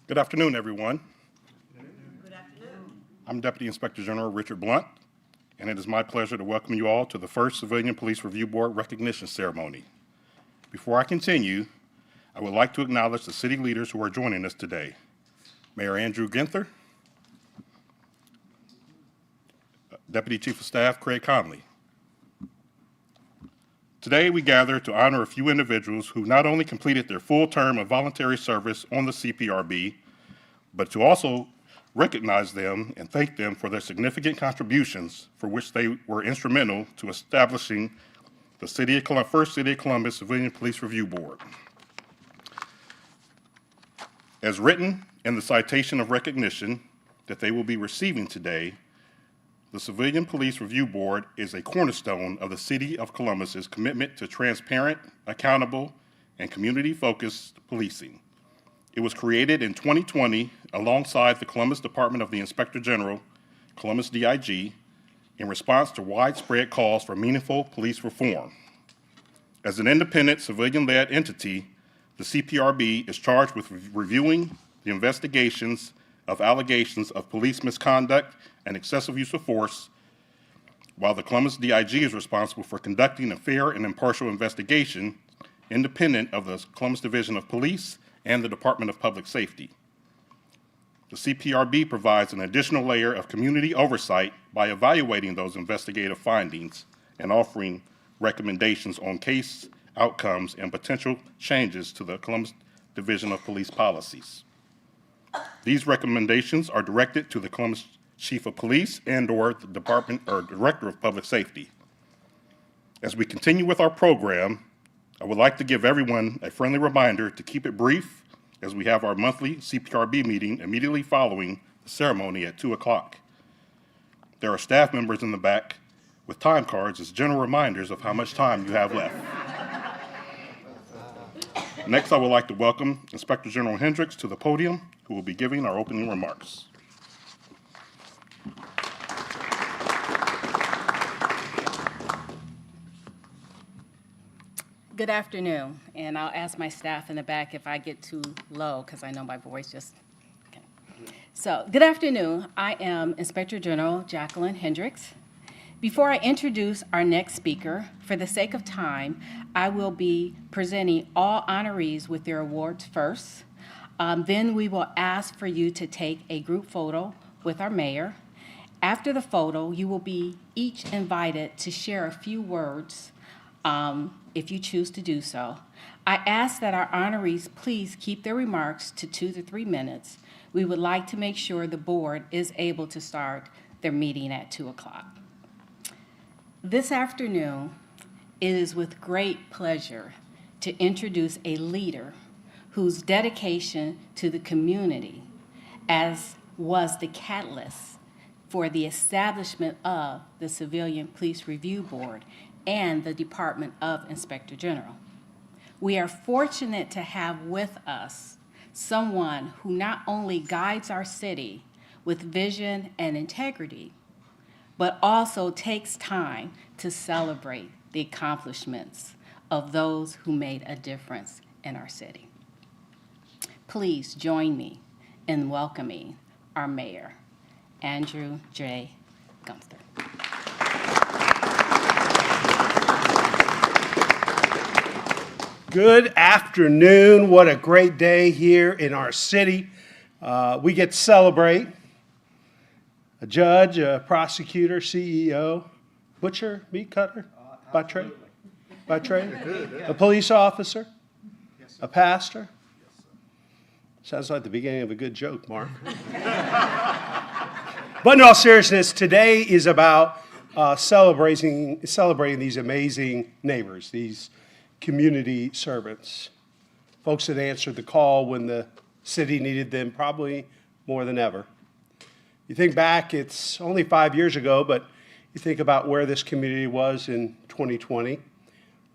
Good afternoon, everyone. Good afternoon. I'm Deputy Inspector General Richard Blunt, and it is my pleasure to welcome you all to the first Civilian Police Review Board recognition ceremony. Before I continue, I would like to acknowledge the city leaders who are joining us today. Mayor Andrew Ginther, Deputy Chief of Staff Craig Conley. Today we gather to honor a few individuals who not only completed their full term of voluntary service on the CPRB, but to also recognize them and thank them for their significant contributions for which they were instrumental to establishing the first City of Columbus Civilian Police Review Board. As written in the citation of recognition that they will be receiving today, the Civilian Police Review Board is a cornerstone of the City of Columbus's commitment to transparent, accountable, and community-focused policing. It was created in 2020 alongside the Columbus Department of the Inspector General, Columbus DIG, in response to widespread calls for meaningful police reform. As an independent civilian-led entity, the CPRB is charged with reviewing the investigations of allegations of police misconduct and excessive use of force, while the Columbus DIG is responsible for conducting a fair and impartial investigation independent of the Columbus Division of Police and the Department of Public Safety. The CPRB provides an additional layer of community oversight by evaluating those investigative findings and offering recommendations on case outcomes and potential changes to the Columbus Division of Police policies. These recommendations are directed to the Columbus Chief of Police and/or the Department or Director of Public Safety. As we continue with our program, I would like to give everyone a friendly reminder to keep it brief, as we have our monthly CPRB meeting immediately following the ceremony at 2 o'clock. There are staff members in the back with time cards as general reminders of how much time you have left. Next, I would like to welcome Inspector General Hendricks to the podium, who will be giving our opening remarks. Good afternoon, and I'll ask my staff in the back if I get too low, because I know my voice just, okay. So, good afternoon. I am Inspector General Jacqueline Hendricks. Before I introduce our next speaker, for the sake of time, I will be presenting all honorees with their awards first. Then we will ask for you to take a group photo with our mayor. After the photo, you will be each invited to share a few words if you choose to do so. I ask that our honorees please keep their remarks to 2 to 3 minutes. We would like to make sure the board is able to start their meeting at 2 o'clock. This afternoon, it is with great pleasure to introduce a leader whose dedication to the community was the catalyst for the establishment of the Civilian Police Review Board and the Department of Inspector General. We are fortunate to have with us someone who not only guides our city with vision and integrity, but also takes time to celebrate the accomplishments of those who made a difference in our city. Please join me in welcoming our mayor, Andrew J. Gunther. Good afternoon. What a great day here in our city. We get to celebrate a judge, a prosecutor, CEO, butcher, meat cutter, by trade? By trade? A police officer, a pastor. Sounds like the beginning of a good joke, Mark. But in all seriousness, today is about celebrating these amazing neighbors, these community servants, folks that answered the call when the city needed them probably more than ever. You think back, it's only 5 years ago, but you think about where this community was in 2020,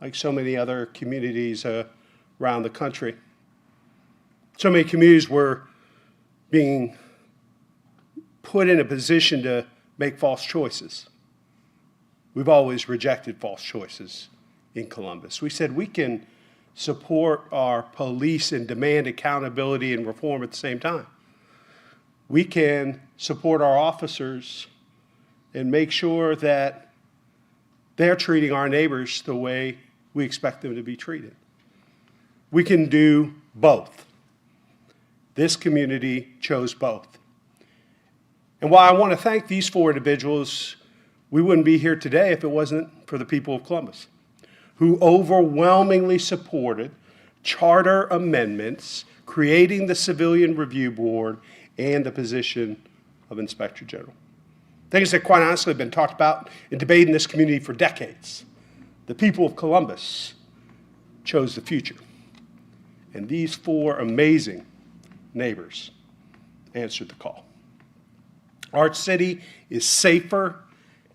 like so many other communities around the country. So many communities were being put in a position to make false choices. We've always rejected false choices in Columbus. We said we can support our police and demand accountability and reform at the same time. We can support our officers and make sure that they're treating our neighbors the way we expect them to be treated. We can do both. This community chose both. And while I want to thank these 4 individuals, we wouldn't be here today if it wasn't for the people of Columbus, who overwhelmingly supported charter amendments, creating the Civilian Review Board and the position of Inspector General. Things that quite honestly have been talked about and debated in this community for decades. The people of Columbus chose the future. And these 4 amazing neighbors answered the call. Our city is safer,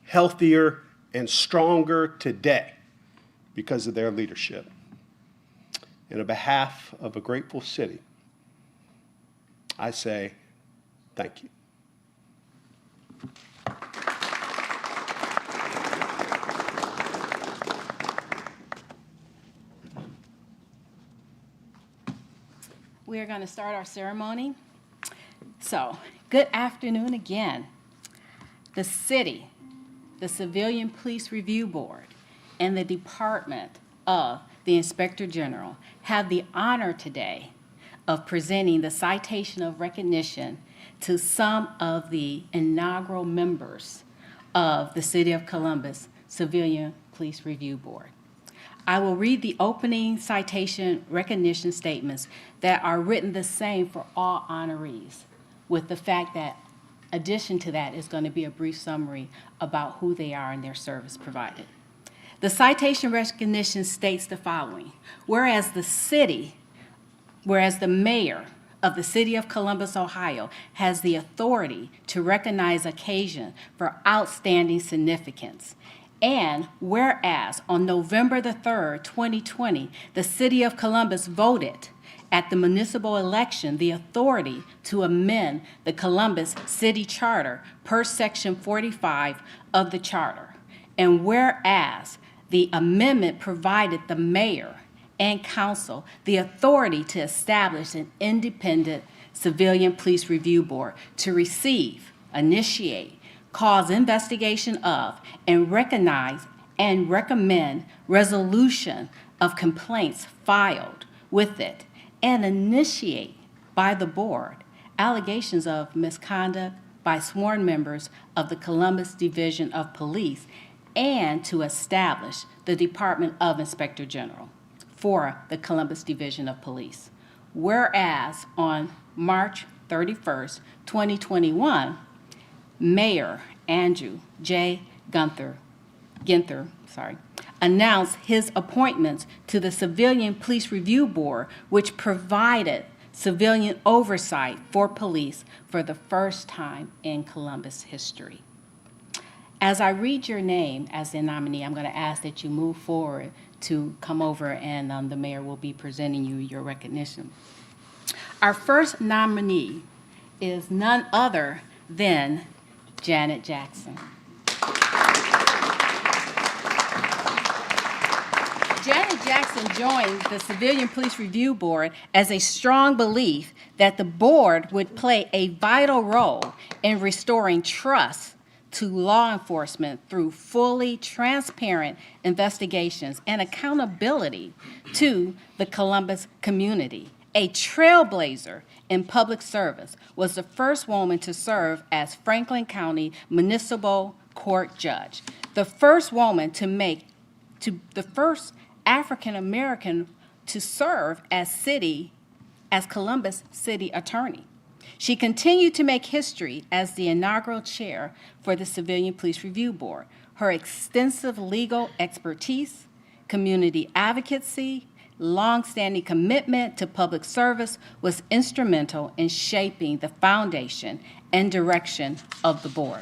healthier, and stronger today because of their leadership. And on behalf of a grateful city, I say thank you. We are going to start our ceremony. So, good afternoon again. The city, the Civilian Police Review Board, and the Department of the Inspector General have the honor today of presenting the citation of recognition to some of the inaugural members of the City of Columbus Civilian Police Review Board. I will read the opening citation recognition statements that are written the same for all honorees, with the fact that addition to that is going to be a brief summary about who they are and their service provided. The citation recognition states the following: whereas the mayor of the City of Columbus, Ohio, has the authority to recognize occasion for outstanding significance. And whereas on November the 3rd, 2020, the City of Columbus voted at the municipal election the authority to amend the Columbus City Charter per Section 45 of the Charter. And whereas the amendment provided the mayor and council the authority to establish an independent civilian police review board to receive, initiate, cause investigation of, and recognize and recommend resolution of complaints filed with it, and initiate by the board allegations of misconduct by sworn members of the Columbus Division of Police, and to establish the Department of Inspector General for the Columbus Division of Police. Whereas on March 31st, 2021, Mayor Andrew J. Ginther announced his appointments to the Civilian Police Review Board, which provided civilian oversight for police for the first time in Columbus history. As I read your name as the nominee, I'm going to ask that you move forward to come over, and the mayor will be presenting you your recognition. Our first nominee is none other than Janet Jackson. Janet Jackson joined the Civilian Police Review Board as a strong belief that the board would play a vital role in restoring trust to law enforcement through fully transparent investigations and accountability to the Columbus community. A trailblazer in public service, was the first woman to serve as Franklin County Municipal Court Judge, the first woman the first African American to serve as Columbus City Attorney. She continued to make history as the inaugural chair for the Civilian Police Review Board. Her extensive legal expertise, community advocacy, long-standing commitment to public service was instrumental in shaping the foundation and direction of the board.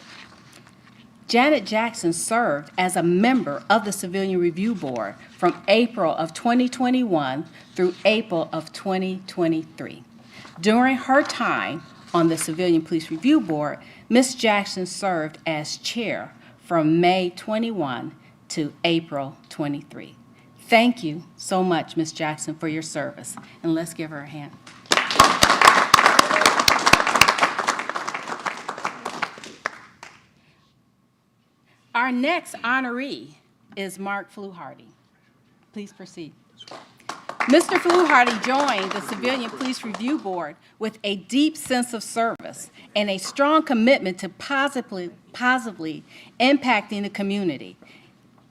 Janet Jackson served as a member of the Civilian Review Board from April of 2021 through April of 2023. During her time on the Civilian Police Review Board, Ms. Jackson served as chair from May 21 to April 23. Thank you so much, Ms. Jackson, for your service. And let's give her a hand. Our next honoree is Mark Fluharty. Please proceed. Mr. Fluharty joined the Civilian Police Review Board with a deep sense of service and a strong commitment to positively impacting the community.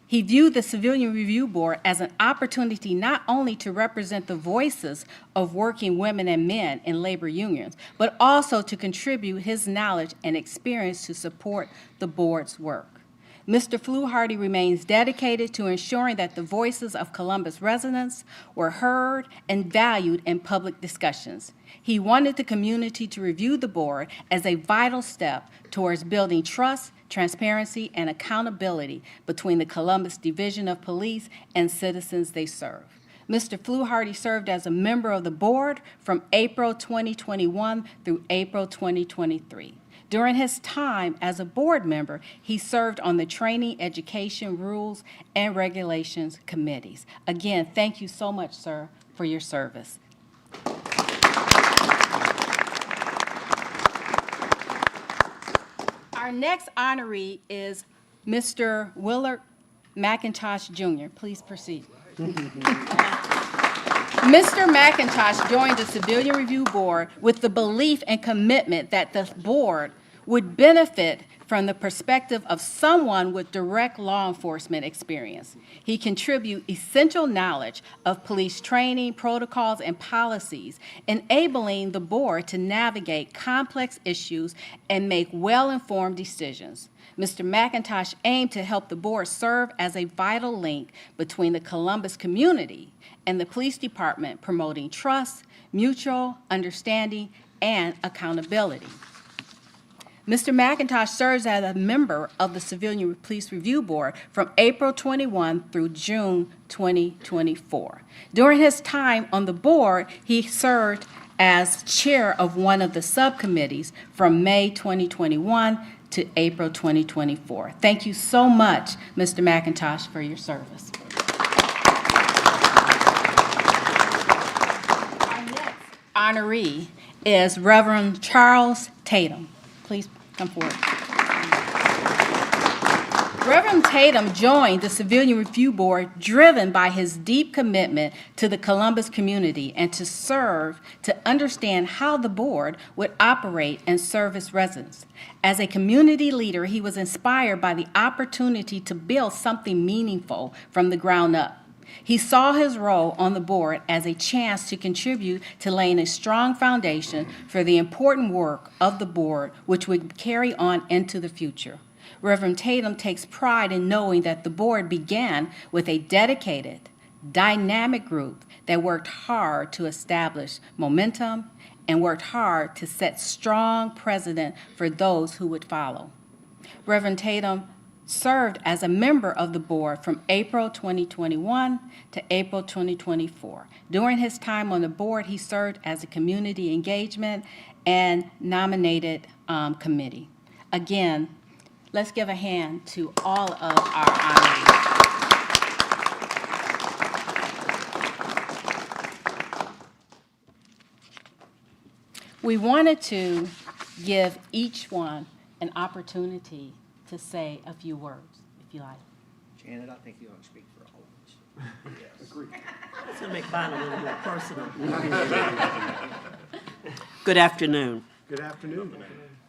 He viewed the Civilian Review Board as an opportunity not only to represent the voices of working women and men in labor unions, but also to contribute his knowledge and experience to support the board's work. Mr. Fluharty remains dedicated to ensuring that the voices of Columbus residents were heard and valued in public discussions. He wanted the community to review the board as a vital step towards building trust, transparency, and accountability between the Columbus Division of Police and citizens they serve. Mr. Fluharty served as a member of the board from April 2021 through April 2023. During his time as a board member, he served on the Training, Education, Rules, and Regulations committees. Again, thank you so much, sir, for your service. Our next honoree is Mr. Willard McIntosh, Jr. Please proceed. Mr. McIntosh joined the Civilian Review Board with the belief and commitment that the board would benefit from the perspective of someone with direct law enforcement experience. He contributes essential knowledge of police training, protocols, and policies, enabling the board to navigate complex issues and make well-informed decisions. Mr. McIntosh aimed to help the board serve as a vital link between the Columbus community and the police department, promoting trust, mutual understanding, and accountability. Mr. McIntosh serves as a member of the Civilian Police Review Board from April 21 through June 2024. During his time on the board, he served as chair of one of the subcommittees from May 2021 to April 2024. Thank you so much, Mr. McIntosh, for your service. Our next honoree is Reverend Charles Tatum. Please come forward. Reverend Tatum joined the Civilian Review Board driven by his deep commitment to the Columbus community and to serve to understand how the board would operate and serve its residents. As a community leader, he was inspired by the opportunity to build something meaningful from the ground up. He saw his role on the board as a chance to contribute to laying a strong foundation for the important work of the board, which would carry on into the future. Reverend Tatum takes pride in knowing that the board began with a dedicated, dynamic group that worked hard to establish momentum and worked hard to set strong precedent for those who would follow. Reverend Tatum served as a member of the board from April 2021 to April 2024. During his time on the board, he served as a community engagement and nominated committee. Again, let's give a hand to all of our honorees. We wanted to give each one an opportunity to say a few words, if you like. Janet, I think you ought to speak for all of us. Yes. Agreed. It's going to make mine a little more personal. Good afternoon. Good afternoon.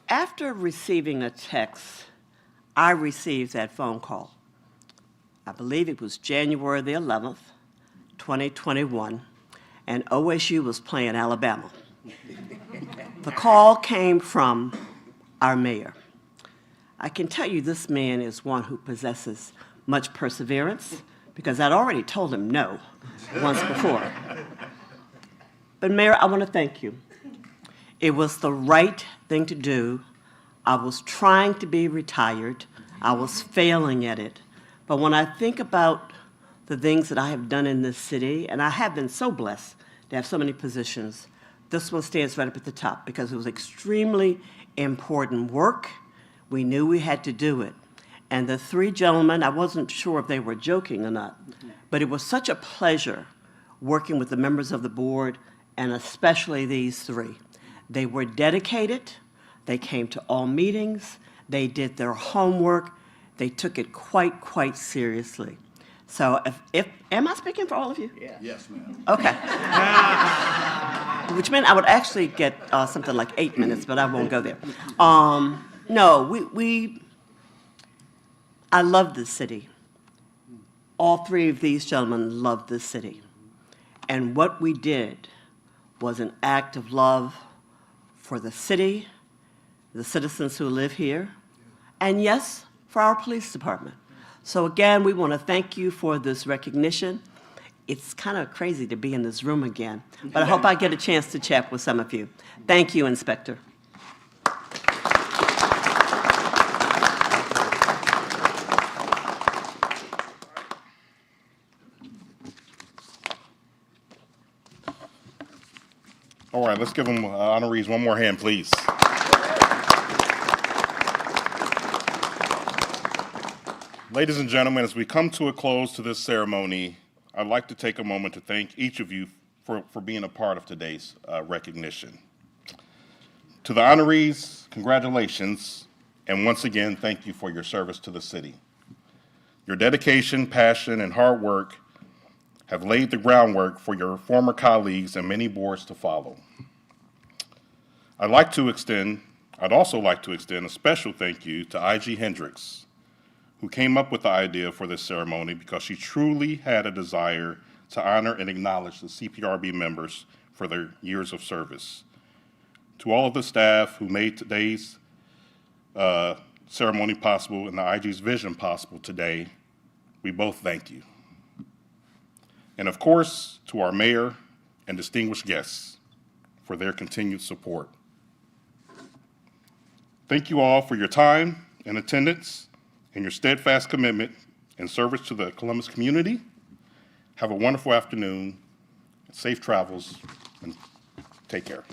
After receiving a text, I received that phone call. I believe it was January the 11th, 2021, and OSU was playing Alabama. The call came from our mayor. I can tell you this man is one who possesses much perseverance because I'd already told him no once before. But Mayor, I want to thank you. It was the right thing to do. I was trying to be retired. I was failing at it. But when I think about the things that I have done in this city, and I have been so blessed to have so many positions, this one stands right up at the top because it was extremely important work. We knew we had to do it. And the three gentlemen, I wasn't sure if they were joking or not, but But it was such a pleasure working with the members of the board, and especially these three. They were dedicated, they came to all meetings, they did their homework, they took it quite seriously. So if am I speaking for all of you? Yes, ma'am. Okay. Which meant I would actually get something like 8 minutes, but I won't go there. No, I love this city. All three of these gentlemen love this city. And what we did was an act of love for the city, the citizens who live here, and yes, for our police department. So again, we want to thank you for this recognition. It's kind of crazy to be in this room again, but I hope I get a chance to chat with some of you. Thank you, Inspector. All right, let's give them honorees one more hand, please. Ladies and gentlemen, as we come to a close to this ceremony, I'd like to take a moment to thank each of you for being a part of today's recognition. To the honorees, congratulations, and once again, thank you for your service to the city. Your dedication, passion, and hard work have laid the groundwork for your former colleagues and many boards to follow. I'd also like to extend a special thank you to I.G. Hendricks, who came up with the idea for this ceremony because she truly had a desire to honor and acknowledge the CPRB members for their years of service. To all of the staff who made today's ceremony possible and the IG's vision possible today, we both thank you. And of course, to our mayor and distinguished guests for their continued support. Thank you all for your time and attendance and your steadfast commitment and service to the Columbus community. Have a wonderful afternoon, safe travels, and take care.